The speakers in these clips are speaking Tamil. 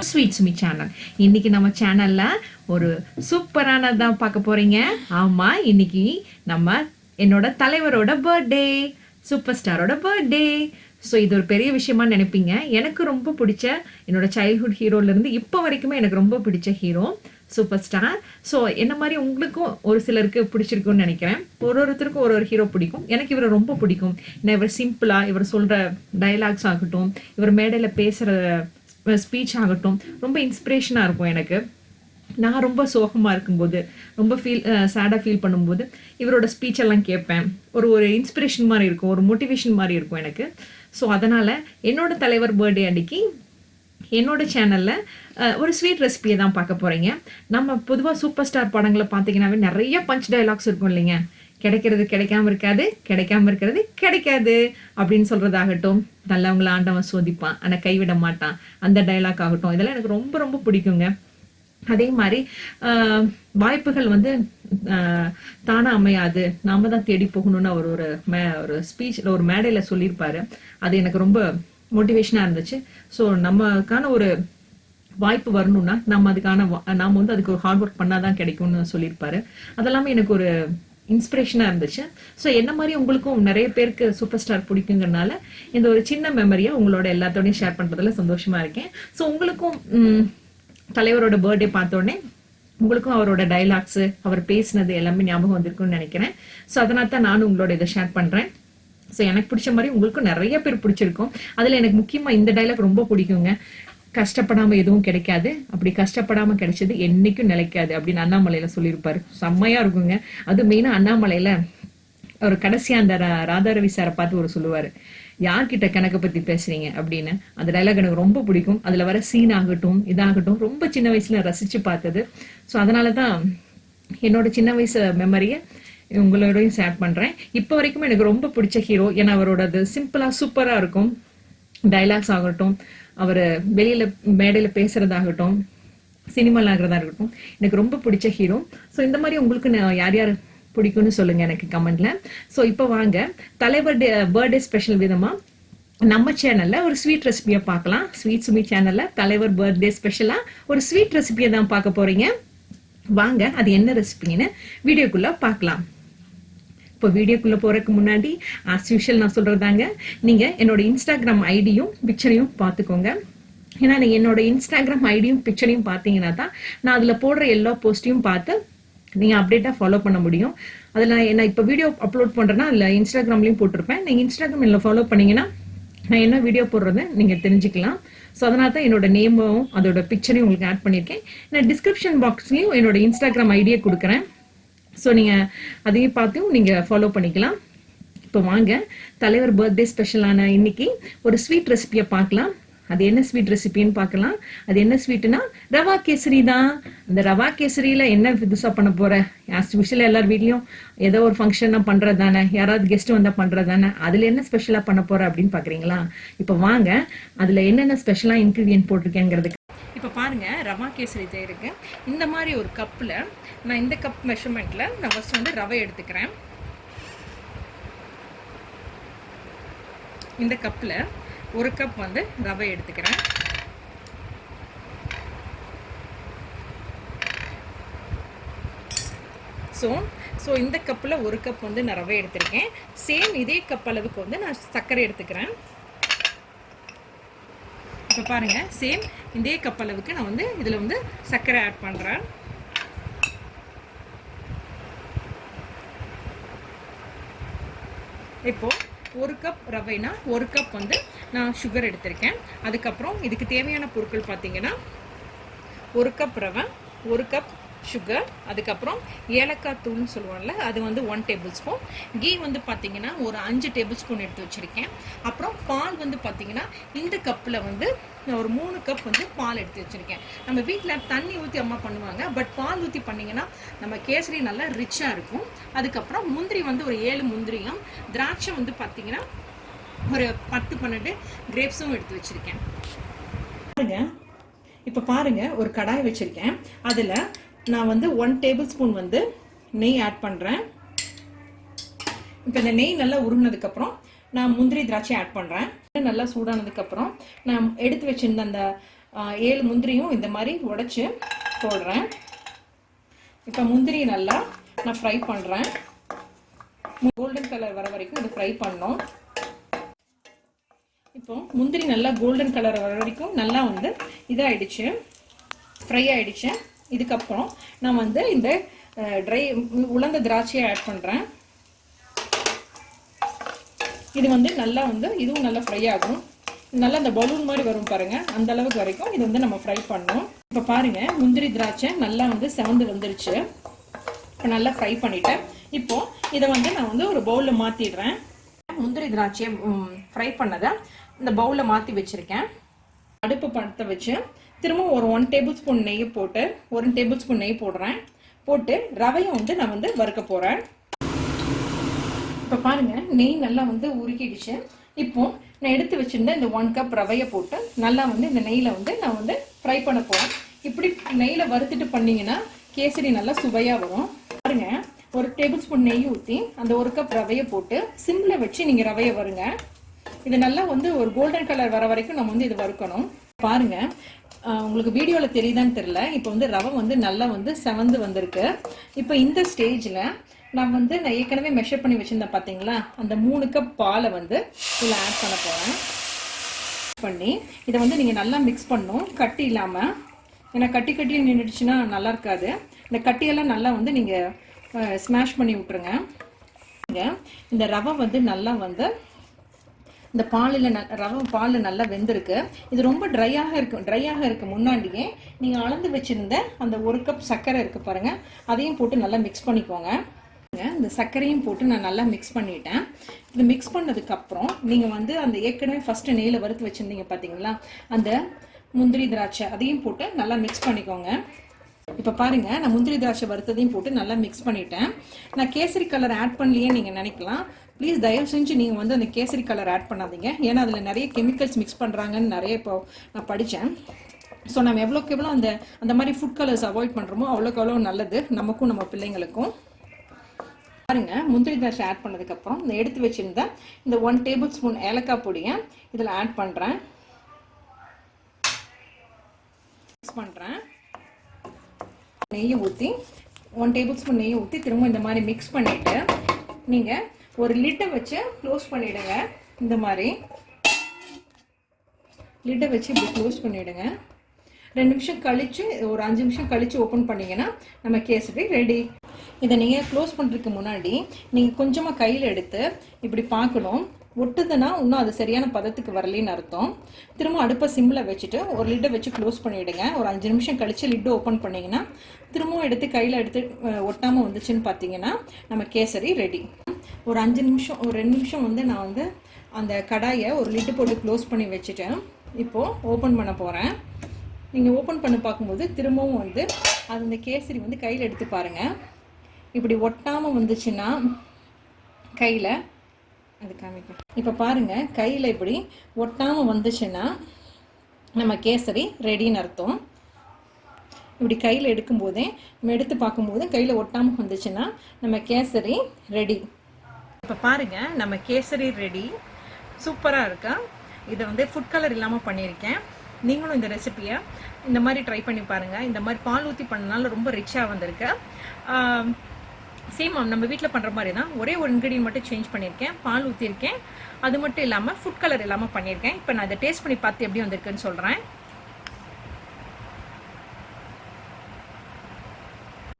Sweet Sumi channel. இன்னைக்கு நம்ம சேனல்ல ஒரு சூப்பரானதான் பார்க்க போறீங்க. ஆமா, இன்னைக்கு நம்ம என்னோட தலைவரோட பர்த்டே, சூப்பர் ஸ்டாரோட பர்த்டே. ஸோ இது ஒரு பெரிய விஷயமா நினைப்பீங்க. எனக்கு ரொம்ப பிடிச்ச என்னோட சைல்ட்ஹுட் ஹீரோல இருந்து இப்போ வரைக்குமே எனக்கு ரொம்ப பிடிச்ச ஹீரோ சூப்பர் ஸ்டார். ஸோ என்ன மாதிரி உங்களுக்கும் ஒரு சிலருக்கு பிடிச்சிருக்குன்னு நினைக்கிறேன். ஒருத்தருக்கும் ஒரு ஹீரோ பிடிக்கும். எனக்கு இவரை ரொம்ப பிடிக்கும். ஏன்னா இவர் சிம்பிளா இவர் சொல்ற டயலாக்ஸ் ஆகட்டும், இவர் மேடையில் பேசுற ஸ்பீச் ஆகட்டும் ரொம்ப இன்ஸ்பிரேஷனாக இருக்கும் எனக்கு. நான் ரொம்ப சோகமாக இருக்கும்போது, ரொம்ப சேடாக ஃபீல் பண்ணும்போது இவரோட ஸ்பீச் எல்லாம் கேட்பேன். ஒரு இன்ஸ்பிரேஷன் மாதிரி இருக்கும், ஒரு மோட்டிவேஷன் மாதிரி இருக்கும் எனக்கு. ஸோ அதனால் என்னோட தலைவர் பர்த்டே அன்னைக்கு என்னோட சேனலில் ஒரு ஸ்வீட் ரெசிபியை தான் பார்க்க போகிறீங்க. நம்ம பொதுவாக சூப்பர் ஸ்டார் படங்களை பார்த்தீங்கன்னாவே நிறைய பஞ்ச் டயலாக்ஸ் இருக்கும் இல்லைங்க. கிடைக்கிறது கிடைக்காம இருக்காது, கிடைக்காம இருக்கிறது கிடைக்காது அப்படின்னு சொல்கிறதாகட்டும், நல்லவங்களை ஆண்டவன் சோதிப்பான் ஆனால் கைவிட மாட்டான், அந்த டைலாக் ஆகட்டும், இதெல்லாம் எனக்கு ரொம்ப ரொம்ப பிடிக்குங்க. அதே மாதிரி வாய்ப்புகள் வந்து தானா அமையாது, நாம தான் தேடி போகணும்னு அவர் ஒரு ஸ்பீச்சில் ஒரு மேடையில் சொல்லியிருப்பாரு. அது எனக்கு ரொம்ப மோட்டிவேஷனாக இருந்துச்சு. ஸோ நமக்கான ஒரு வாய்ப்பு வரணும்னா நாம வந்து அதுக்கு ஒரு ஹார்ட் ஒர்க் பண்ணாதான் கிடைக்கும்னு சொல்லியிருப்பாரு. அதெல்லாமே எனக்கு ஒரு இன்ஸ்பிரேஷனாக இருந்துச்சு. ஸோ என்ன மாதிரி உங்களுக்கும் நிறைய பேருக்கு சூப்பர் ஸ்டார் பிடிக்குங்கிறதுனால இந்த ஒரு சின்ன மெமரியா உங்களோட எல்லாத்தோடையும் ஷேர் பண்ணுறதுல சந்தோஷமா இருக்கேன். ஸோ உங்களுக்கும் தலைவரோட பர்த்டே பார்த்தோடனே உங்களுக்கும் அவரோட டைலாக்ஸ், அவர் பேசினது எல்லாமே ஞாபகம் வந்திருக்குன்னு நினைக்கிறேன். ஸோ அதனால தான் நானும் உங்களோட இதை ஷேர் பண்ணுறேன். ஸோ எனக்கு பிடிச்ச மாதிரி உங்களுக்கும் நிறைய பேர் பிடிச்சிருக்கும். அதில் எனக்கு முக்கியமாக இந்த டைலாக் ரொம்ப பிடிக்குங்க. கஷ்டப்படாம எதுவும் கிடைக்காது, அப்படி கஷ்டப்படாம கிடைச்சது என்னைக்கும் நிலைக்காது அப்படின்னு அண்ணாமலையில சொல்லியிருப்பாரு. செம்மையா இருக்குங்க. அது மெயினா அண்ணாமலையில ஒரு கடைசியா அந்த ராதாரவி சாரை பார்த்து ஒரு சொல்லுவாரு, யார்கிட்ட கணக்கை பத்தி பேசுறீங்க அப்படின்னு. அந்த டைலாக் எனக்கு ரொம்ப பிடிக்கும். அதுல வர சீன் ஆகட்டும் இதாகட்டும் ரொம்ப சின்ன வயசுல ரசிச்சு பார்த்தது. ஸோ அதனாலதான் என்னோட சின்ன வயசு மெமரியை உங்களோடையும் ஷேர் பண்றேன். இப்போ வரைக்கும் எனக்கு ரொம்ப பிடிச்ச ஹீரோ. ஏன்னா அவரோட அது சிம்பிளா சூப்பரா இருக்கும். டைலாக்ஸ் ஆகட்டும், அவர் வெளியில மேடையில பேசுறதாகட்டும், சினிமால ஆகிறதா இருக்கட்டும், எனக்கு ரொம்ப பிடிச்ச ஹீரோ. ஸோ இந்த மாதிரி உங்களுக்கு யார் யார் பிடிக்கும்னு சொல்லுங்க எனக்கு கமெண்ட்ல. ஸோ இப்போ வாங்க தலைவர் பர்த்டே ஸ்பெஷல் விதமா நம்ம சேனல்ல ஒரு ஸ்வீட் ரெசிபியை பார்க்கலாம். ஸ்வீட் சுமி சேனல்ல தலைவர் பர்த்டே ஸ்பெஷலா ஒரு ஸ்வீட் ரெசிபியை தான் பார்க்க போறீங்க. வாங்க அது என்ன ரெசிபின்னு வீடியோக்குள்ள பார்க்கலாம். இப்போ வீடியோக்குள்ள போறதுக்கு முன்னாடி ஆஸ் யூஷுவல் நான் சொல்றதாங்க, நீங்க என்னோட இன்ஸ்டாகிராம் ஐடியும் பிக்சரையும் பார்த்துக்கோங்க. ஏன்னா நீங்க என்னோட இன்ஸ்டாகிராம் ஐடியும் பிக்சரையும் பார்த்தீங்கன்னா தான் நான் அதுல போடுற எல்லா போஸ்டையும் பார்த்து நீங்க அப்டேட்டா ஃபாலோ பண்ண முடியும். அதுல நான் இப்போ வீடியோ அப்லோட் பண்றேன்னா அதுல இன்ஸ்டாகிராம்லயும் போட்டிருப்பேன். நீங்க இன்ஸ்டாகிராம்ல ஃபாலோ பண்ணீங்கன்னா நான் என்ன வீடியோ போடுறதை நீங்க தெரிஞ்சுக்கலாம். ஸோ அதனால தான் என்னோட நேமும் அதோட பிக்சரையும் உங்களுக்கு ஆட் பண்ணியிருக்கேன். நான் டிஸ்கிரிப்ஷன் பாக்ஸ்லயும் என்னோட இன்ஸ்டாகிராம் ஐடியை கொடுக்குறேன். ஸோ நீங்க அதையும் பார்த்தும் நீங்க ஃபாலோ பண்ணிக்கலாம். இப்போ வாங்க தலைவர் பர்த்டே ஸ்பெஷலான இன்னைக்கு ஒரு ஸ்வீட் ரெசிபியை பார்க்கலாம். அது என்ன ஸ்வீட் ரெசிபின்னு பார்க்கலாம். அது என்ன ஸ்வீட்னா ரவா கேசரி தான். அந்த ரவா கேசரியில என்ன புதுசா பண்ண போற? ஆஸ் யூஷுவல் எல்லார் வீட்லயும் ஏதோ ஒரு ஃபங்க்ஷன் பண்றது தானே, யாராவது கெஸ்ட் வந்தா பண்றது தானே. அதுல என்ன ஸ்பெஷலா பண்ண போற அப்படின்னு பாக்குறீங்களா? இப்போ வாங்க அதுல என்னென்ன ஸ்பெஷலா இன்கிரீடியன்ட் போட்டிருக்கேங்கிறதுக்கு. இப்போ பாருங்க, ரவா கேசரி செய்யறதுக்கு இந்த மாதிரி ஒரு கப்பில் நான் இந்த கப் மெஷர்மெண்ட்ல நான் ஃபர்ஸ்ட் வந்து ரவை எடுத்துக்கிறேன். இந்த கப்பில் ஒரு கப் வந்து ரவை எடுத்துக்கிறேன். ஸோ இந்த கப்பில் ஒரு கப் வந்து நான் ரவை எடுத்திருக்கேன். சேம் இதே கப் அளவுக்கு வந்து நான் சர்க்கரை எடுத்துக்கிறேன். இப்போ பாருங்க, சேம் இதே கப் அளவுக்கு நான் வந்து இதில் வந்து சர்க்கரை ஆட் பண்ணுறேன். இப்போ ஒரு கப் ரவைனா ஒரு கப் வந்து நான் சுகர் எடுத்திருக்கேன். அதுக்கப்புறம் இதுக்கு தேவையான பொருட்கள் பார்த்தீங்கன்னா ஒரு கப் ரவை, ஒரு கப் சுகர், அதுக்கப்புறம் ஏலக்காய் தூள்னு சொல்லுவோம்ல அது வந்து 1 டேபிள் ஸ்பூன், கீ வந்து பார்த்தீங்கன்னா ஒரு 5 டேபிள் ஸ்பூன் எடுத்து வச்சுருக்கேன். அப்புறம் பால் வந்து பார்த்தீங்கன்னா இந்த கப்பில் வந்து நான் ஒரு 3 கப் வந்து பால் எடுத்து வச்சுருக்கேன். நம்ம வீட்டில் தண்ணி ஊற்றி அம்மா பண்ணுவாங்க, பட் பால் ஊற்றி பண்ணிங்கன்னா நம்ம கேசரி நல்லா ரிச்சாக இருக்கும். அதுக்கப்புறம் முந்திரி வந்து ஒரு 7 முந்திரியும், திராட்சை வந்து பார்த்தீங்கன்னா ஒரு 10-12 கிரேப்ஸும் எடுத்து வச்சுருக்கேன். இப்போ பாருங்க, ஒரு கடாய் வச்சுருக்கேன். அதில் நான் வந்து 1 டேபிள் ஸ்பூன் வந்து நெய் ஆட் பண்ணுறேன். இப்போ இந்த நெய் நல்லா உருகினதுக்கப்புறம் நான் முந்திரி திராட்சை ஆட் பண்ணுறேன். நல்லா சூடானதுக்கப்புறம் நான் எடுத்து வச்சிருந்த அந்த 7 முந்திரியும் இந்த மாதிரி உடைச்சு போடுறேன். இப்போ முந்திரி நல்லா நான் ஃப்ரை பண்ணுறேன். கோல்டன் கலர் வர வரைக்கும் இதை ஃப்ரை பண்ணோம். இப்போ முந்திரி நல்லா கோல்டன் கலர் வர வரைக்கும் நல்லா வந்து இதாகிடுச்சு, ஃப்ரை ஆகிடுச்சு. இதுக்கப்புறம் நான் வந்து இந்த ட்ரை உலர்ந்த திராட்சையை ஆட் பண்ணுறேன். இது வந்து நல்லா வந்து இதுவும் நல்லா ஃப்ரை ஆகும். நல்லா அந்த பலூன் மாதிரி வரும் பாருங்கள், அந்த அளவுக்கு வரைக்கும் இது வந்து நம்ம ஃப்ரை பண்ணோம். இப்போ பாருங்கள் முந்திரி திராட்சை நல்லா வந்து செவந்து வந்துருச்சு. இப்போ நல்லா ஃப்ரை பண்ணிட்டேன். இப்போ இதை வந்து நான் வந்து ஒரு பவுலில் மாற்றிடுறேன். முந்திரி திராட்சையை ஃப்ரை பண்ணதை இந்த பவுலில் மாற்றி வச்சுருக்கேன். அடுப்பு பற்ற வச்சு திரும்ப ஒரு 1 டேபிள் ஸ்பூன் நெய் போட்டு 1 டேபிள் ஸ்பூன் நெய் போடுறேன். போட்டு ரவையை வந்து நான் வந்து வறுக்க போகிறேன். இப்போ பாருங்கள் நெய் நல்லா வந்து உருக்கிடுச்சு. இப்போ நான் எடுத்து வச்சுருந்தேன் இந்த 1 கப் ரவையை போட்டு நல்லா வந்து இந்த நெய்யில் வந்து நான் வந்து ஃப்ரை பண்ண போகிறேன். இப்படி நெய்யில் வறுத்துட்டு பண்ணிங்கன்னா கேசரி நல்லா சுவையாக வரும். பாருங்கள், 1 டேபிள் ஸ்பூன் நெய் ஊற்றி அந்த 1 கப் ரவையை போட்டு சிம்மில் வச்சு நீங்கள் ரவையை வருங்க. இது நல்லா வந்து ஒரு கோல்டன் கலர் வர வரைக்கும் நம்ம வந்து இது வறுக்கணும். பாருங்கள், உங்களுக்கு வீடியோவில் தெரியுதான்னு தெரியல. இப்போ வந்து ரவை வந்து நல்லா வந்து செவந்து வந்திருக்கு. இப்போ இந்த ஸ்டேஜில் நான் ஏற்கனவே மெஷர் பண்ணி வச்சுருந்தேன் பார்த்தீங்களா, அந்த 3 கப் பாலை வந்து இதில் ஆட் பண்ண போகிறேன். பண்ணி இதை வந்து நீங்கள் நல்லா மிக்ஸ் பண்ணணும், கட்டி இல்லாமல். ஏன்னா கட்டி நின்றுடுச்சுன்னா நல்லா இருக்காது. இந்த கட்டியெல்லாம் நல்லா வந்து நீங்கள் ஸ்மாஷ் பண்ணி விட்ருங்க. இந்த ரவை வந்து நல்லா வந்து இந்த ரவை பால் நல்லா வெந்திருக்கு. இது ரொம்ப ட்ரையாக இருக்கு. முன்னாடியே நீங்கள் அளந்து வச்சுருந்த அந்த 1 கப் சர்க்கரை இருக்குது பாருங்கள், அதையும் போட்டு நல்லா மிக்ஸ் பண்ணிக்கோங்க. இந்த சர்க்கரையும் போட்டு நான் நல்லா மிக்ஸ் பண்ணிட்டேன். இது மிக்ஸ் பண்ணதுக்கப்புறம் நீங்கள் வந்து அந்த ஏற்கனவே ஃபஸ்ட்டு நெய்யில் வறுத்து வச்சுருந்தீங்க பார்த்தீங்களா, அந்த முந்திரி திராட்சை அதையும் போட்டு நல்லா மிக்ஸ் பண்ணிக்கோங்க. இப்போ பாருங்கள், நான் முந்திரி திராட்சை வறுத்ததையும் போட்டு நல்லா மிக்ஸ் பண்ணிட்டேன். நான் கேசரி கலர் ஆட் பண்ணலையே நீங்கள் நினைக்கலாம். ப்ளீஸ் தயவு செஞ்சு நீங்கள் வந்து அந்த கேசரி கலர் ஆட் பண்ணாதீங்க. ஏன்னா அதில் நிறைய கெமிக்கல்ஸ் மிக்ஸ் பண்ணுறாங்கன்னு நிறைய இப்போ நான் படித்தேன். ஸோ நம்ம எவ்வளோக்கு எவ்வளோ அந்த மாதிரி ஃபுட் கலர்ஸ் அவாய்ட் பண்ணுறோமோ அவ்வளோக்கு எவ்வளோ நல்லது நமக்கும் நம்ம பிள்ளைங்களுக்கும். பாருங்கள், முந்திரி திராட்சை ஆட் பண்ணதுக்கப்புறம் இந்த எடுத்து வச்சுருந்த இந்த 1 டேபிள் ஸ்பூன் ஏலக்காய் பொடியை இதில் ஆட் பண்ணுறேன். மிக்ஸ் பண்ணுறேன். நெய்யை ஊற்றி 1 டேபிள் ஸ்பூன் நெய்யை ஊற்றி திரும்ப இந்த மாதிரி மிக்ஸ் பண்ணிவிட்டு நீங்கள் ஒரு லிட்டை வச்சு க்ளோஸ் பண்ணிவிடுங்க. இந்த மாதிரி லிட்டை வச்சு இப்படி க்ளோஸ் பண்ணிவிடுங்க. 2 நிமிஷம் கழித்து ஒரு 5 நிமிஷம் கழித்து ஓப்பன் பண்ணிங்கன்னா நம்ம கேசரி ரெடி. இதை நீங்கள் க்ளோஸ் பண்ணுறதுக்கு முன்னாடி நீங்கள் கொஞ்சமாக கையில் எடுத்து இப்படி பார்க்கணும். ஒட்டுதுன்னா இன்னும் அது சரியான பதத்துக்கு வரலின்னு அர்த்தம். திரும்ப அடுப்பை சிம்மில் வச்சுட்டு ஒரு லிட்டை வச்சு க்ளோஸ் பண்ணிவிடுங்க. ஒரு 5 நிமிஷம் கழித்து லிட்டு ஓப்பன் பண்ணிங்கன்னா திரும்பவும் எடுத்து கையில் எடுத்து ஒட்டாமல் வந்துச்சுன்னு பார்த்தீங்கன்னா நம்ம கேசரி ரெடி. ஒரு 5 நிமிஷம் ஒரு 2 நிமிஷம் வந்து நான் வந்து அந்த கடாயை ஒரு லிட்டு போட்டு க்ளோஸ் பண்ணி வச்சுட்டேன். இப்போது ஓப்பன் பண்ண போகிறேன். நீங்கள் ஓப்பன் பண்ணி பார்க்கும்போது திரும்பவும் வந்து அது அந்த கேசரி வந்து கையில் எடுத்து பாருங்கள். இப்படி ஒட்டாமல் வந்துச்சுன்னா கையில் அது காமிக்கும். இப்போ பாருங்கள், கையில் இப்படி ஒட்டாமல் வந்துச்சுன்னா நம்ம கேசரி ரெடின்னு அர்த்தம். இப்படி கையில் எடுக்கும்போதே நம்ம எடுத்து பார்க்கும்போது கையில் ஒட்டாமல் வந்துச்சுன்னா நம்ம கேசரி ரெடி. இப்போ பாருங்கள், நம்ம கேசரி ரெடி. சூப்பராக இருக்கா. இதை வந்து ஃபுட் கலர் இல்லாமல் பண்ணியிருக்கேன். நீங்களும் இந்த ரெசிபியை இந்த மாதிரி ட்ரை பண்ணி பாருங்கள். இந்த மாதிரி பால் ஊற்றி பண்ணனால ரொம்ப ரிச்சாக வந்திருக்கு. சேம் நம்ம வீட்டில் பண்ணுற மாதிரி தான். ஒரே ஒரு இன்க்ரீடியன்ட் மட்டும் சேஞ்ச் பண்ணியிருக்கேன், பால் ஊற்றிருக்கேன். அது மட்டும் இல்லாமல் ஃபுட் கலர் இல்லாமல் பண்ணியிருக்கேன். இப்போ நான் இதை டேஸ்ட் பண்ணி பார்த்து எப்படி வந்திருக்குன்னு சொல்கிறேன்.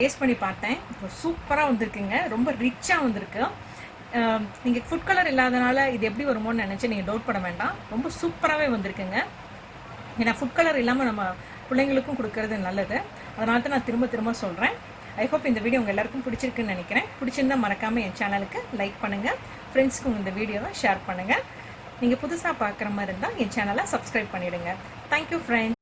டேஸ்ட் பண்ணி பார்த்தேன், இப்போ சூப்பராக வந்திருக்குங்க. ரொம்ப ரிச்சாக வந்திருக்கு. நீங்கள் ஃபுட் கலர் இல்லாதனால இது எப்படி வருமோன்னு நினச்சி நீங்கள் டவுட் பண்ண வேண்டாம். ரொம்ப சூப்பராகவே வந்திருக்குங்க. ஏன்னா ஃபுட் கலர் இல்லாமல் நம்ம பிள்ளைங்களுக்கும் கொடுக்கறது நல்லது. அதனால தான் நான் திரும்ப சொல்கிறேன். ஐ ஹோப் இந்த வீடியோ உங்கள் எல்லாருக்கும் பிடிச்சிருக்குன்னு நினைக்கிறேன். பிடிச்சிருந்தா மறக்காமல் என் சேனலுக்கு லைக் பண்ணுங்கள், ஃப்ரெண்ட்ஸ்க்கு இந்த வீடியோவை ஷேர் பண்ணுங்கள். நீங்கள் புதுசாக பார்க்குற மாதிரி இருந்தால் என் சேனலை சப்ஸ்கிரைப் பண்ணிவிடுங்க. Thank you friends.